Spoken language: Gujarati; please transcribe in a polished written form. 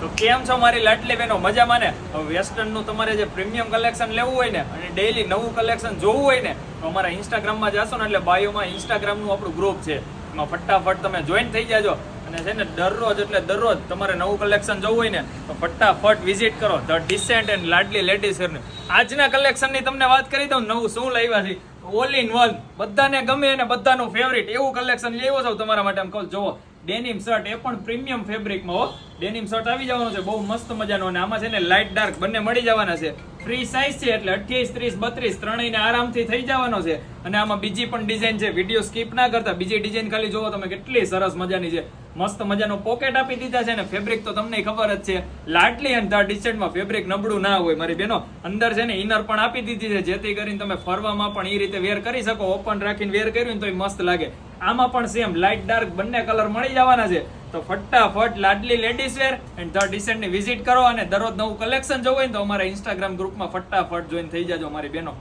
તો કેમ છો મારી લાડલી બહેનો, મજામાં ને? વેસ્ટર્ન નું તમારે જે પ્રીમિયમ કલેક્શન લેવું હોય ને અને ડેઈલી નવું કલેક્શન જોવું હોય ને તો અમારા ઇન્સ્ટાગ્રામમાં જાશો ને એટલે બાયોમાં ઇન્સ્ટાગ્રામનું આપણું ગ્રુપ છે, એમાં ફટાફટ તમે જોઈન થઈ જાજો. અને છે ને દરરોજ તમારે નવું કલેક્શન જોવું હોય ને તો ફટાફટ વિઝિટ કરો ધ ડિસેન્ટ એન્ડ લાડલી લેડીઝ વેરની. આજના કલેક્શનની તમને વાત કરી દઉં, નવું શું લાવ્યા છે, ઓલ ઇન વન, બધાને ગમે અને બધાનું ફેવરિટ એવું કલેક્શન લેવો છો તમારા માટે. એમ કહું જોવો, ડેનિમ શર્ટ, એ પણ પ્રીમિયમ ફેબ્રિકમાં હો. ડેનિમ શર્ટ આવી જવાનો છે, બહુ મસ્ત મજાનો, અને આમાં છે ને લાઇટ ડાર્ક બંને મળી જવાના છે. ફ્રી સાઇઝ છે એટલે 28, 30, 32 ત્રણેયને આરામથી થઈ જવાનો છે. અને આમાં બીજી પણ ડિઝાઇન છે, વિડીયો સ્કીપ ના કરતા બીજી ડિઝાઇન ખાલી જોવો તમે, કેટલી સરસ મજાની છે. મસ્ત મજાનો પોકેટ આપી દીધા છે ને ફેબ્રિક તો તમને ખબર જ છે, લાડલી અને ધ ડિસેન્ટમાં ફેબ્રિક નબળું ના હોય મારી બેનો. અંદર છે ને ઇનર પણ આપી દીધી છે, જેથી કરીને તમે ફરવામાં પણ એ રીતે વેર કરી શકો. ઓપન રાખીને વેર કર્યું ને તો એ મસ્ત લાગે. આમાં પણ સેમ લાઇટ ડાર્ક બંને કલર મળી જવાના છે. તો ફટાફટ Ladli ladies wear and the decent ની વિઝિટ કરો, અને દરરોજ નવું કલેક્શન જોવું હોય તો અમારા ઇન્સ્ટાગ્રામ ગ્રુપમાં ફટાફટ જોઈન થઈ જાજો મારી બહેનો.